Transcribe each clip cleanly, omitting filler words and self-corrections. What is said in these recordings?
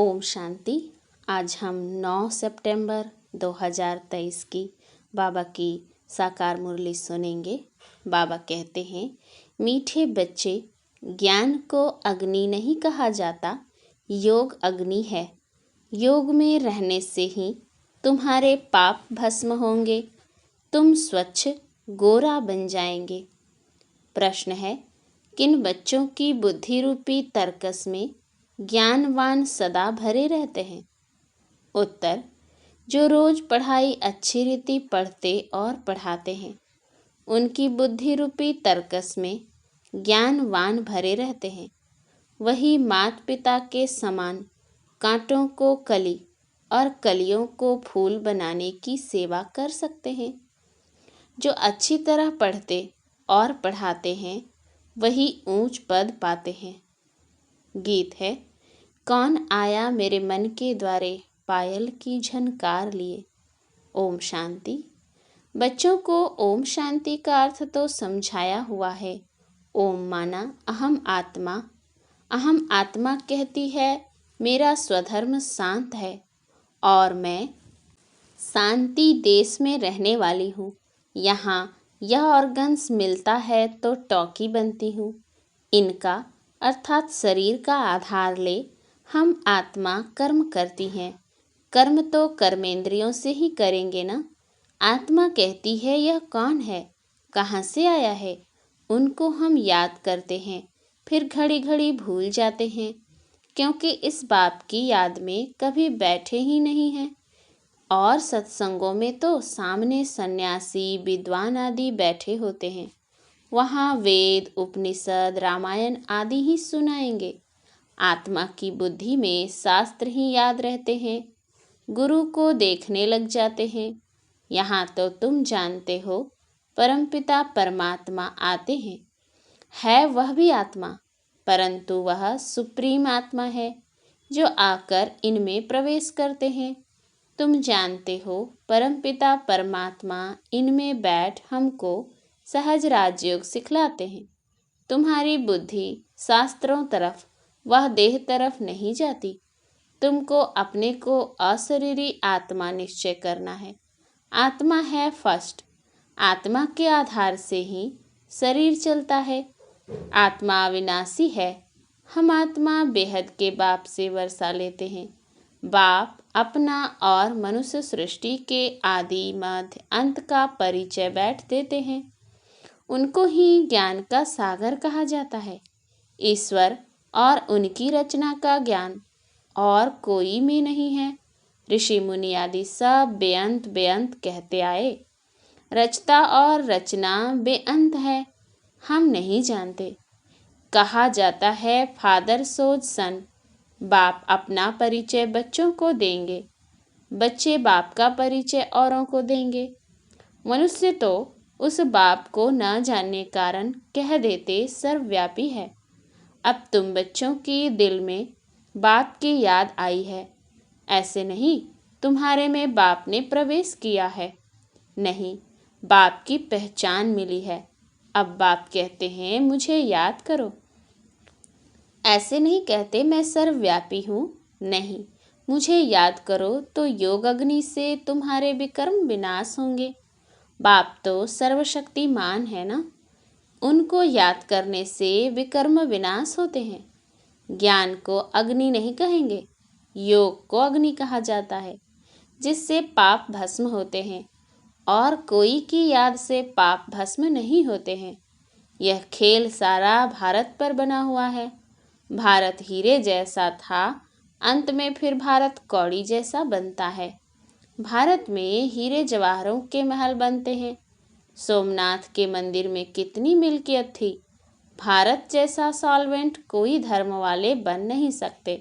ओम शांति। आज हम 9 सितंबर 2023 की बाबा की साकार मुरली सुनेंगे। बाबा कहते हैं, मीठे बच्चे, ज्ञान को अग्नि नहीं कहा जाता, योग अग्नि है। योग में रहने से ही तुम्हारे पाप भस्म होंगे, तुम स्वच्छ गोरा बन जाएंगे। प्रश्न है, किन बच्चों की बुद्धि रूपी तरकस में ज्ञानवान सदा भरे रहते हैं? उत्तर, जो रोज पढ़ाई अच्छी रीति पढ़ते और पढ़ाते हैं, उनकी बुद्धि रूपी तरकस में ज्ञानवान भरे रहते हैं। वही माता पिता के समान कांटों को कली और कलियों को फूल बनाने की सेवा कर सकते हैं। जो अच्छी तरह पढ़ते और पढ़ाते हैं, वही ऊंच पद पाते हैं। गीत है, कौन आया मेरे मन के द्वारे, पायल की झनकार लिए। ओम शांति। बच्चों को ओम शांति का अर्थ तो समझाया हुआ है। ओम माना अहम आत्मा। अहम आत्मा कहती है, मेरा स्वधर्म शांत है और मैं शांति देश में रहने वाली हूँ। यहाँ यह ऑर्गन्स मिलता है तो टॉकी बनती हूँ। इनका अर्थात शरीर का आधार ले हम आत्मा कर्म करती हैं। कर्म तो कर्मेंद्रियों से ही करेंगे ना। आत्मा कहती है, यह कौन है, कहाँ से आया है। उनको हम याद करते हैं, फिर घड़ी घड़ी भूल जाते हैं, क्योंकि इस बाप की याद में कभी बैठे ही नहीं हैं। और सत्संगों में तो सामने सन्यासी विद्वान आदि बैठे होते हैं। वहाँ वेद उपनिषद रामायण आदि ही सुनाएंगे। आत्मा की बुद्धि में शास्त्र ही याद रहते हैं। गुरु को देखने लग जाते हैं। यहाँ तो तुम जानते हो, परमपिता परमात्मा आते हैं। है वह भी आत्मा, परंतु वह सुप्रीम आत्मा है जो आकर इनमें प्रवेश करते हैं। तुम जानते हो, परमपिता परमात्मा इनमें बैठ हमको सहज राजयोग सिखलाते हैं। तुम्हारी बुद्धि शास्त्रों तरफ, वह देह तरफ नहीं जाती। तुमको अपने को अशरीरी आत्मा निश्चय करना है। आत्मा है फर्स्ट। आत्मा के आधार से ही शरीर चलता है। आत्मा अविनाशी है। हम आत्मा बेहद के बाप से वर्षा लेते हैं। बाप अपना और मनुष्य सृष्टि के आदि मध्य अंत का परिचय बैठ देते हैं। उनको ही ज्ञान का सागर कहा जाता है। ईश्वर और उनकी रचना का ज्ञान और कोई में नहीं है। ऋषि मुनि आदि सब बेअंत बेअंत कहते आए। रचता और रचना बेअंत है, हम नहीं जानते। कहा जाता है, फादर सोज सन। बाप अपना परिचय बच्चों को देंगे, बच्चे बाप का परिचय औरों को देंगे। मनुष्य तो उस बाप को न जानने कारण कह देते सर्वव्यापी है। अब तुम बच्चों की दिल में बाप की याद आई है। ऐसे नहीं तुम्हारे में बाप ने प्रवेश किया है, नहीं, बाप की पहचान मिली है। अब बाप कहते हैं, मुझे याद करो। ऐसे नहीं कहते मैं सर्वव्यापी हूँ, नहीं, मुझे याद करो तो योग अग्नि से तुम्हारे विकर्म विनाश होंगे। बाप तो सर्वशक्तिमान है ना, उनको याद करने से विकर्म विनाश होते हैं। ज्ञान को अग्नि नहीं कहेंगे, योग को अग्नि कहा जाता है, जिससे पाप भस्म होते हैं। और कोई की याद से पाप भस्म नहीं होते हैं। यह खेल सारा भारत पर बना हुआ है। भारत हीरे जैसा था, अंत में फिर भारत कौड़ी जैसा बनता है। भारत में हीरे जवाहरों के महल बनते हैं। सोमनाथ के मंदिर में कितनी मिल्कियत थी। भारत जैसा सॉल्वेंट कोई धर्म वाले बन नहीं सकते।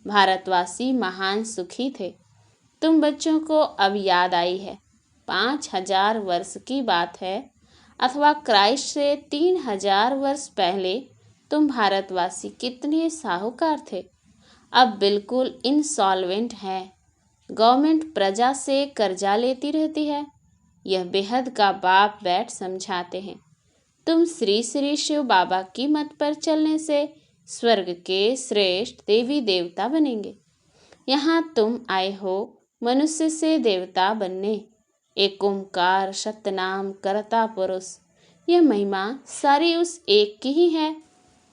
भारतवासी महान सुखी थे। तुम बच्चों को अब याद आई है। 5000 वर्ष की बात है, अथवा क्राइस्ट से 3000 वर्ष पहले तुम भारतवासी कितने साहूकार थे। अब बिल्कुल इंसॉल्वेंट है। गवर्नमेंट प्रजा से कर्जा लेती रहती है। यह बेहद का बाप बैठ समझाते हैं। तुम श्री श्री शिव बाबा की मत पर चलने से स्वर्ग के श्रेष्ठ देवी देवता बनेंगे। यहाँ तुम आए हो मनुष्य से देवता बनने। एक ओंकार सतनाम करता पुरुष, यह महिमा सारी उस एक की ही है।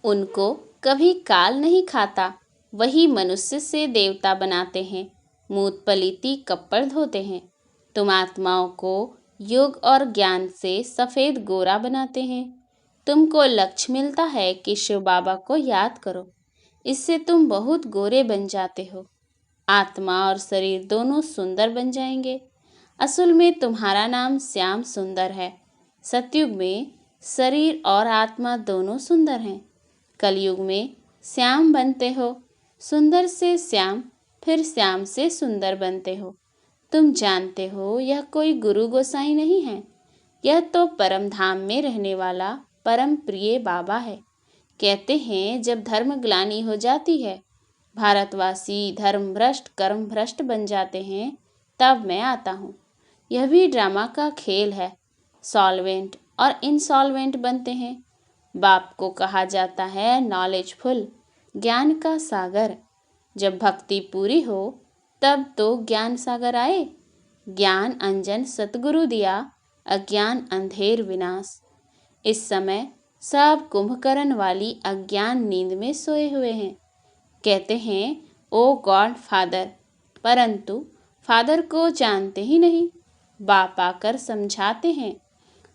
उनको कभी काल नहीं खाता, वही मनुष्य से देवता बनाते हैं, मूत पलीती कपड़ धोते हैं। तुम आत्माओं को योग और ज्ञान से सफेद गोरा बनाते हैं। तुमको लक्ष्य मिलता है कि शिव बाबा को याद करो, इससे तुम बहुत गोरे बन जाते हो। आत्मा और शरीर दोनों सुंदर बन जाएंगे। असल में तुम्हारा नाम श्याम सुंदर है। सतयुग में शरीर और आत्मा दोनों सुंदर हैं। कलयुग में श्याम बनते हो, सुंदर से श्याम, फिर श्याम से सुंदर बनते हो। तुम जानते हो यह कोई गुरु गोसाई नहीं है, यह तो परम धाम में रहने वाला परम प्रिय बाबा है। कहते हैं जब धर्म ग्लानि हो जाती है, भारतवासी धर्म भ्रष्ट कर्म भ्रष्ट बन जाते हैं, तब मैं आता हूँ। यह भी ड्रामा का खेल है। सॉल्वेंट और इनसॉल्वेंट बनते हैं। बाप को कहा जाता है नॉलेजफुल, ज्ञान का सागर। जब भक्ति पूरी हो तब तो ज्ञान सागर आए। ज्ञान अंजन सतगुरु दिया, अज्ञान अंधेर विनाश। इस समय सब कुंभकर्ण वाली अज्ञान नींद में सोए हुए हैं। कहते हैं ओ गॉड फादर, परंतु फादर को जानते ही नहीं। बाप आकर समझाते हैं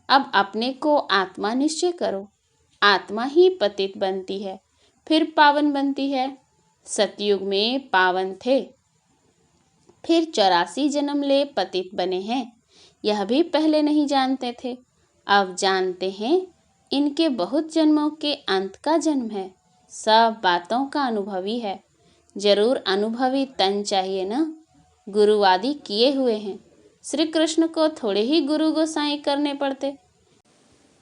अब अपने को आत्मा निश्चय करो। आत्मा ही पतित बनती है, फिर पावन बनती है। सतयुग में पावन थे, फिर 84 जन्म ले पतित बने हैं। यह भी पहले नहीं जानते थे, अब जानते हैं। इनके बहुत जन्मों के अंत का जन्म है। सब बातों का अनुभवी है। जरूर अनुभवी तन चाहिए ना। गुरुवादी किए हुए हैं। श्री कृष्ण को थोड़े ही गुरु गोसाई करने पड़ते।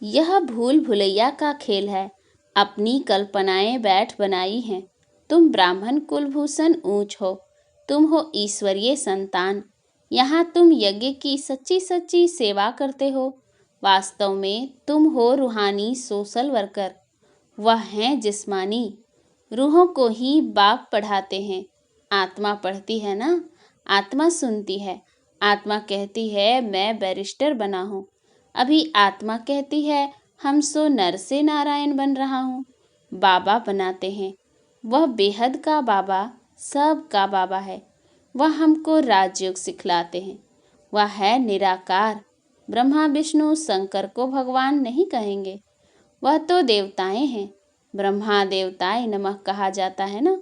यह भूल भुलैया का खेल है। अपनी कल्पनाएं बैठ बनाई हैं। तुम ब्राह्मण कुलभूषण ऊंच हो, तुम हो ईश्वरीय संतान। यहाँ तुम यज्ञ की सच्ची सच्ची सेवा करते हो। वास्तव में तुम हो रूहानी सोशल वर्कर। वह हैं जिस्मानी। रूहों को ही बाप पढ़ाते हैं। आत्मा पढ़ती है ना, आत्मा सुनती है। आत्मा कहती है मैं बैरिस्टर बना हूँ। अभी आत्मा कहती है हम सो नर से नारायण बन रहा हूँ। बाबा बनाते हैं। वह बेहद का बाबा, सब का बाबा है। वह हमको राजयोग सिखलाते हैं। वह है निराकार। ब्रह्मा विष्णु शंकर को भगवान नहीं कहेंगे, वह तो देवताएं हैं। ब्रह्मा देवताएं नमः कहा जाता है ना।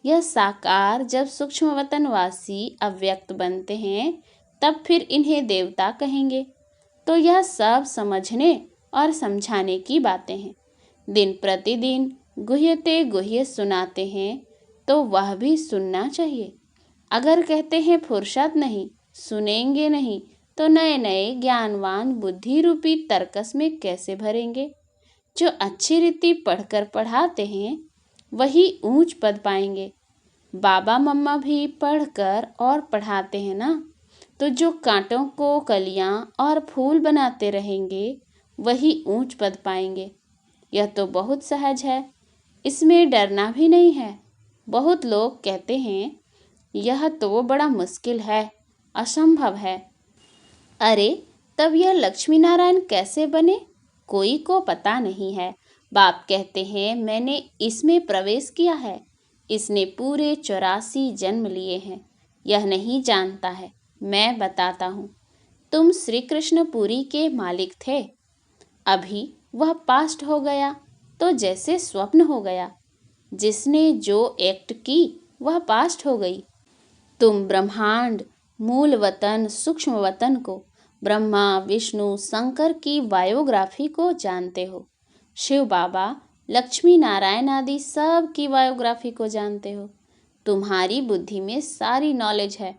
यह साकार जब सूक्ष्म वतनवासी अव्यक्त बनते हैं, तब फिर इन्हें देवता कहेंगे। तो यह सब समझने और समझाने की बातें हैं। दिन प्रतिदिन गुह्यते गुह्य सुनाते हैं, तो वह भी सुनना चाहिए। अगर कहते हैं फुर्सत नहीं, सुनेंगे नहीं, तो नए नए ज्ञानवान बुद्धि रूपी तर्कस में कैसे भरेंगे। जो अच्छी रीति पढ़कर पढ़ाते हैं वही ऊंच पद पाएंगे। बाबा मम्मा भी पढ़कर और पढ़ाते हैं ना, तो जो कांटों को कलियां और फूल बनाते रहेंगे वही ऊंच पद पाएंगे। यह तो बहुत सहज है, इसमें डरना भी नहीं है। बहुत लोग कहते हैं यह तो बड़ा मुश्किल है, असंभव है। अरे तब यह लक्ष्मी नारायण कैसे बने, कोई को पता नहीं है। बाप कहते हैं मैंने इसमें प्रवेश किया है। इसने पूरे 84 जन्म लिए हैं। यह नहीं जानता है, मैं बताता हूँ। तुम श्री कृष्णपुरी के मालिक थे, अभी वह पास्ट हो गया तो जैसे स्वप्न हो गया। जिसने जो एक्ट की वह पास्ट हो गई। तुम ब्रह्मांड मूल वतन सूक्ष्म वतन को, ब्रह्मा विष्णु शंकर की बायोग्राफी को जानते हो। शिव बाबा लक्ष्मी नारायण आदि सब की बायोग्राफी को जानते हो। तुम्हारी बुद्धि में सारी नॉलेज है।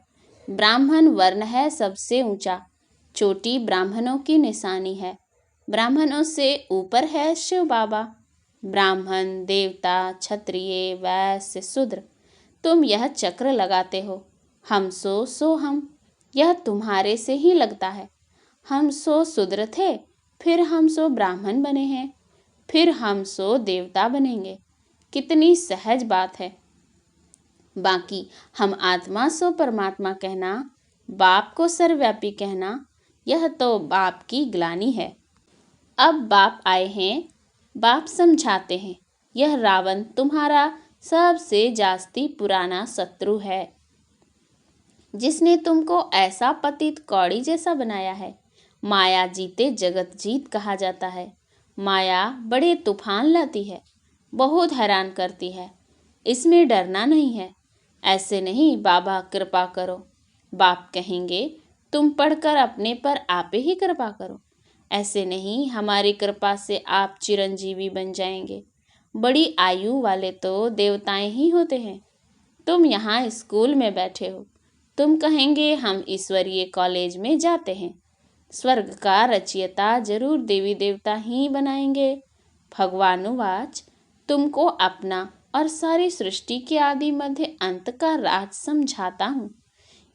ब्राह्मण वर्ण है सबसे ऊंचा, चोटी ब्राह्मणों की निशानी है। ब्राह्मणों से ऊपर है शिव बाबा। ब्राह्मण देवता क्षत्रिय वैश्य शूद्र, तुम यह चक्र लगाते हो। हम सो हम, यह तुम्हारे से ही लगता है। हम सो शूद्र थे, फिर हम सो ब्राह्मण बने हैं, फिर हम सो देवता बनेंगे। कितनी सहज बात है। बाकी हम आत्मा सो परमात्मा कहना, बाप को सर्वव्यापी कहना, यह तो बाप की ग्लानि है। अब बाप आए हैं, बाप समझाते हैं, यह रावण तुम्हारा सबसे जास्ती पुराना शत्रु है, जिसने तुमको ऐसा पतित कौड़ी जैसा बनाया है। माया जीते जगत जीत कहा जाता है। माया बड़े तूफान लाती है, बहुत हैरान करती है, इसमें डरना नहीं है। ऐसे नहीं बाबा कृपा करो, बाप कहेंगे तुम पढ़कर अपने पर आप ही कृपा करो। ऐसे नहीं हमारी कृपा से आप चिरंजीवी बन जाएंगे। बड़ी आयु वाले तो देवताएं ही होते हैं। तुम यहाँ स्कूल में बैठे हो, तुम कहेंगे हम ईश्वरीय कॉलेज में जाते हैं। स्वर्ग का रचयिता जरूर देवी देवता ही बनाएंगे। भगवानुवाच, तुमको अपना और सारी सृष्टि के आदि मध्य अंत का राज समझाता हूँ।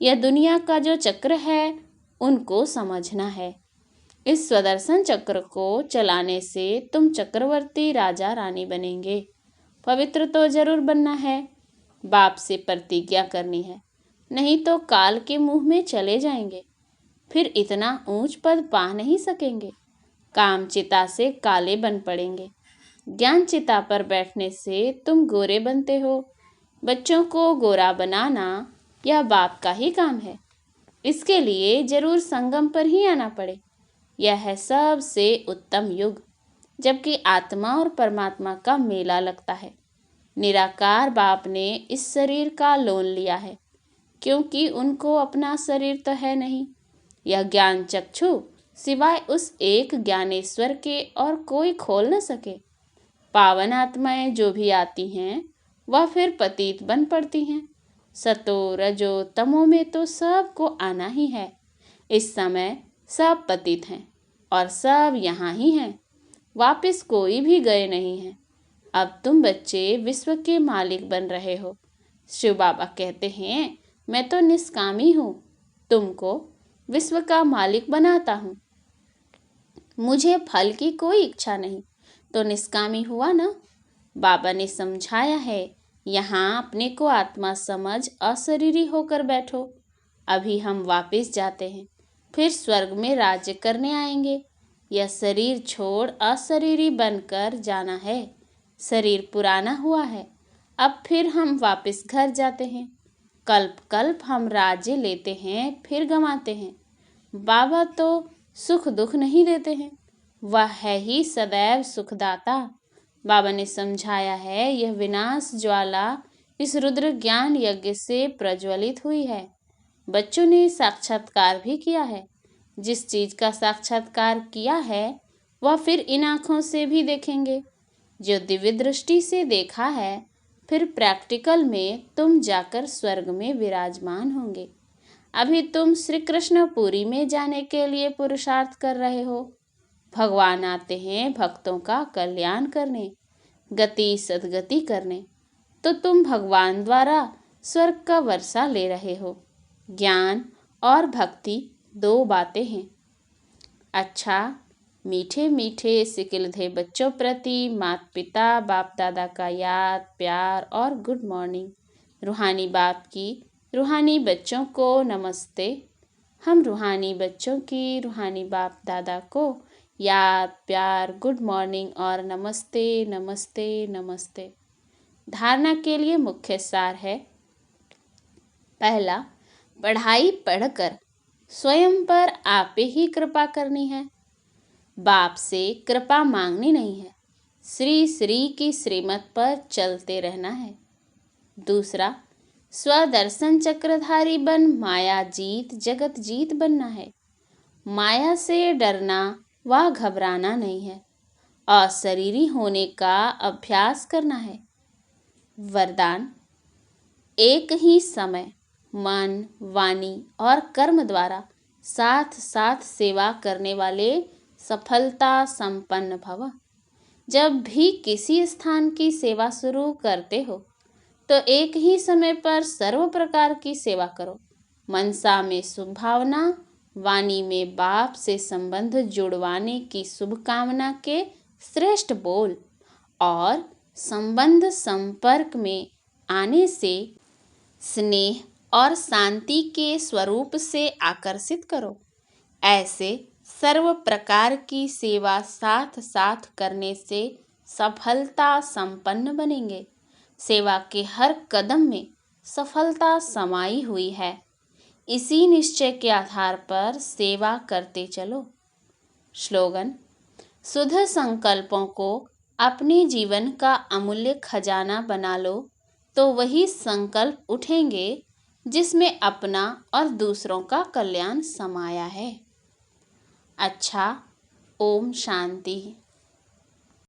यह दुनिया का जो चक्र है उनको समझना है। इस स्वदर्शन चक्र को चलाने से तुम चक्रवर्ती राजा रानी बनेंगे। पवित्र तो जरूर बनना है, बाप से प्रतिज्ञा करनी है, नहीं तो काल के मुंह में चले जाएंगे, फिर इतना ऊंच पद पा नहीं सकेंगे। काम चिता से काले बन पड़ेंगे। ज्ञान चिता पर बैठने से तुम गोरे बनते हो। बच्चों को गोरा बनाना यह बाप का ही काम है। इसके लिए जरूर संगम पर ही आना पड़े। यह है सबसे उत्तम युग, जबकि आत्मा और परमात्मा का मेला लगता है। निराकार बाप ने इस शरीर का लोन लिया है, क्योंकि उनको अपना शरीर तो है नहीं। यह ज्ञान चक्षु सिवाय उस एक ज्ञानेश्वर के और कोई खोल न सके। पावन आत्माएं जो भी आती हैं वह फिर पतित बन पड़ती हैं। सतो रजो तमो में तो सबको आना ही है। इस समय सब पतित हैं और सब यहाँ ही हैं, वापस कोई भी गए नहीं हैं। अब तुम बच्चे विश्व के मालिक बन रहे हो। शिव बाबा कहते हैं मैं तो निष्कामी हूँ, तुमको विश्व का मालिक बनाता हूँ। मुझे फल की कोई इच्छा नहीं, तो निष्कामी हुआ ना। बाबा ने समझाया है, यहाँ अपने को आत्मा समझ अशरीरी होकर बैठो। अभी हम वापस जाते हैं, फिर स्वर्ग में राज्य करने आएंगे। यह शरीर छोड़ अशरीरी बनकर जाना है। शरीर पुराना हुआ है, अब फिर हम वापस घर जाते हैं। कल्प कल्प हम राज्य लेते हैं, फिर गंवाते हैं। बाबा तो सुख दुख नहीं देते हैं, वह है ही सदैव सुखदाता। बाबा ने समझाया है, यह विनाश ज्वाला इस रुद्र ज्ञान यज्ञ से प्रज्वलित हुई है। बच्चों ने साक्षात्कार भी किया है। जिस चीज का साक्षात्कार किया है वह फिर इन आँखों से भी देखेंगे। जो दिव्य दृष्टि से देखा है, फिर प्रैक्टिकल में तुम जाकर स्वर्ग में विराजमान होंगे। अभी तुम श्री कृष्णपुरी में जाने के लिए पुरुषार्थ कर रहे हो। भगवान आते हैं भक्तों का कल्याण करने, गति सद्गति करने, तो तुम भगवान द्वारा स्वर्ग का वर्षा ले रहे हो। ज्ञान और भक्ति दो बातें हैं। अच्छा, मीठे मीठे सिकिलधे बच्चों प्रति माता पिता बाप दादा का याद प्यार और गुड मॉर्निंग। रूहानी बाप की रूहानी बच्चों को नमस्ते। हम रूहानी बच्चों की रूहानी बाप दादा को याद प्यार गुड मॉर्निंग और नमस्ते नमस्ते नमस्ते। धारणा के लिए मुख्य सार है, पहला, पढ़ाई पढ़कर स्वयं पर आप ही कृपा करनी है। बाप से कृपा मांगनी नहीं है, श्री श्री की श्रीमत पर चलते रहना है। दूसरा, स्वदर्शन चक्रधारी बन माया जीत जगत जीत बनना है। माया से डरना व घबराना नहीं है, अशरीरी होने का अभ्यास करना है। वरदान, एक ही समय मन वाणी और कर्म द्वारा साथ साथ सेवा करने वाले सफलता संपन्न भव। जब भी किसी स्थान की सेवा शुरू करते हो तो एक ही समय पर सर्व प्रकार की सेवा करो। मनसा में शुभ भावना, वाणी में बाप से संबंध जुड़वाने की शुभकामना के श्रेष्ठ बोल और संबंध संपर्क में आने से स्नेह और शांति के स्वरूप से आकर्षित करो। ऐसे सर्व प्रकार की सेवा साथ साथ करने से सफलता संपन्न बनेंगे। सेवा के हर कदम में सफलता समाई हुई है। इसी निश्चय के आधार पर सेवा करते चलो। स्लोगन: शुद्ध संकल्पों को अपने जीवन का अमूल्य खजाना बना लो तो वही संकल्प उठेंगे जिसमें अपना और दूसरों का कल्याण समाया है। अच्छा, ओम शांति।